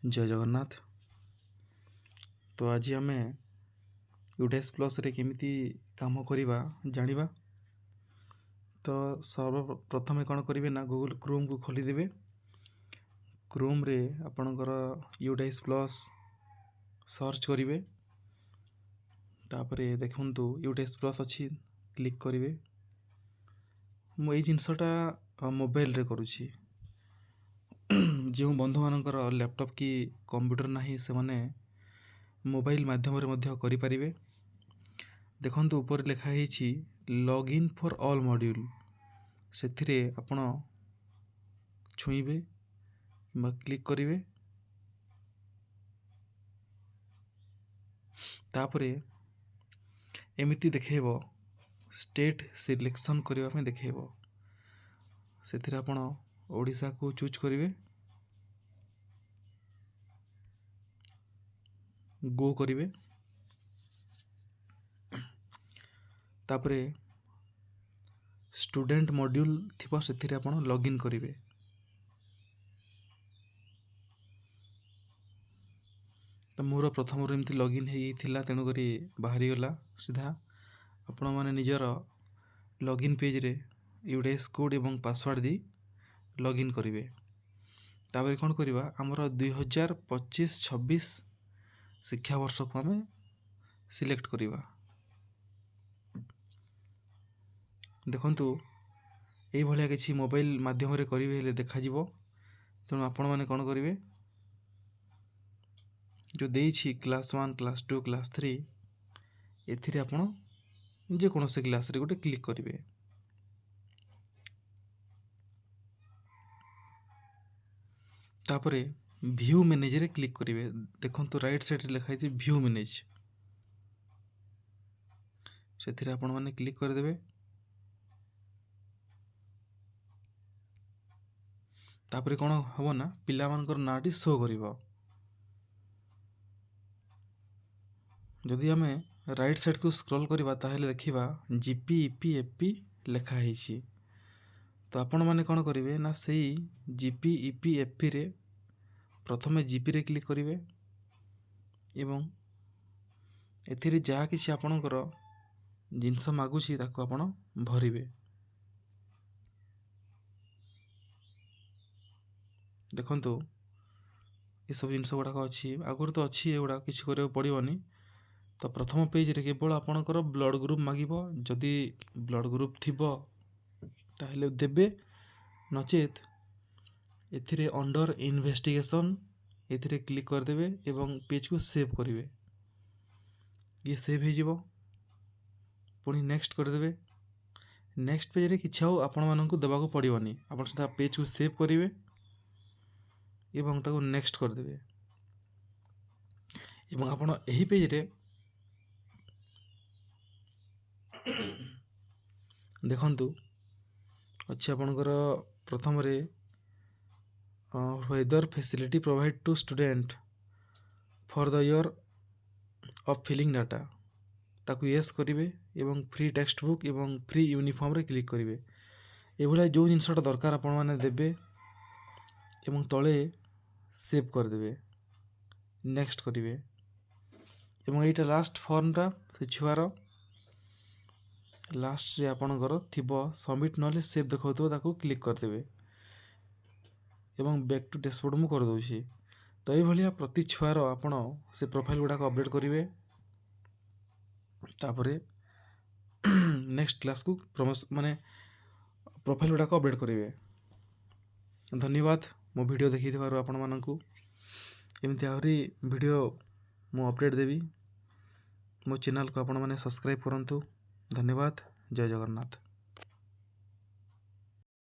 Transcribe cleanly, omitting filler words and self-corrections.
जय जगन्नाथ। तो आज आम यूडेस प्लस रे केमिति काम करवा जानिबा। तो सर्वप्रथम कौन करेंगे ना गूगल क्रोम को खोलीदेवे। क्रोम रे आपणकर यूडेस प्लस सर्च करेंगे। तापरे देखंतु यूडेस प्लस अच्छी क्लिक करेंगे। मुझे जिनसटा मोबाइल रे करुछि। जो बंधु मानकर लैपटॉप की कंप्यूटर नहीं से माने मोबाइल माध्यम रे मध्य करि परिबे। देखंतु ऊपर लिखा है लॉगिन फॉर ऑल मॉड्यूल। से आपण छुईबे कि क्लिक करेंगे। तापरे एमिति देखेबो स्टेट सिलेक्शन करबा में देखेबो। से आपण ओडिशा को चूज करेंगे। गो करेंगे। तापरे स्टूडेंट मॉड्यूल थिबा से आपण लॉगिन करेंगे। तो मोर प्रथम एमती लॉगिन होता तेणुक बाहरी गला सीधा आपण मैंने निजर लॉगिन पेज रे यूडेस कोड एवं पासवर्ड दी लॉगिन करेंगे। तापर कौन करवा आमर 2025-26 शिक्षा वर्ष को आम सिलेक्ट करवा। देखंतु यही भाया किसी मोबाइल माध्यम रे करेंगे देखा तेणु आपण मैंने कौन करेंगे जो देछि क्लास 1 क्लास 2 क्लास 3 एथिरे आपण जे कोनोसे क्लास रे गोटे क्लिक करेंगे। तापरे व्यू मैनेज रे क्लिक करेंगे। देखंतु राइट साइड रे लिखा है व्यू मैनेज। से आपण माने क्लिक कर देबे। तापरे कौन हम ना पिला मानकर नाटी शो करिवो। जदि आम राइट साइड को स्क्रॉल करवा ताहेले देखिबा जीपी ईपी एपी लिखा है। तो आपण माने कौन करेंगे ना से जीपी ईपी एपी रे प्रथमे जीपी रे क्लिक करेंगे एवं एथिरे जहाँ किसी आपणकर जिनस मागुछि ताको आपण भरिबे। देखंतु ये सब जिनस गुड़ाक अच्छी आगुरी तो अच्छी एगुड़ा किसी करिया पड़िबनी। तो प्रथम पेज रे केवल आपणकर ब्लड ग्रुप मागिबो। जदि ब्लड ग्रुप थिबो ताहेले देबे नचेत एथिरे अंडर इन्वेस्टिगेशन एथिरे क्लिक कर देबे एवं पेज को सेव करेंगे। ये सेव हो जिवो पुणी नेक्स्ट कर देबे। नेक्स्ट पेज रे किछ आउ आपण माननकु देबाको पड़िबनी। आपण सीधा पेज को सेव करेंगे एवं ताको नेक्स्ट कर देबे। एवं आपण एही पेज रे देखंतु अच्छे आपणकर प्रथम रे weather facility provide to student for the year of filling data ताकू येस करेंगे एवं फ्री टेक्स्ट बुक एवं फ्री यूनिफॉर्म रे क्लिक करेंगे। ये भाया जो जिनसटा दरकार आपण माने देबे एवं तले सेव कर देबे नेक्स्ट करेंगे। एवं एटा लास्ट फॉर्मटा से छुआर लास्ट रे आपणकर थिबो सबमिट नले सेव देखौतो ताकू क्लिक कर देबे एवं बैक टू डैशबोर्ड मु कर दोछि। तो ये भाया प्रति छुआर आपण से प्रोफाइल गुडा को अपडेट करेंगे। तापरे नेक्स्ट क्लास को प्रमोशन माने प्रोफाइल गुडा को अपडेट करेंगे। धन्यवाद मो वीडियो देखि थिबारु आपण माननकु। एमती आहरी वीडियो मु अपडेट देवी। मो चैनल को आपण माने सब्सक्राइब करंतु। धन्यवाद। जय जगन्नाथ।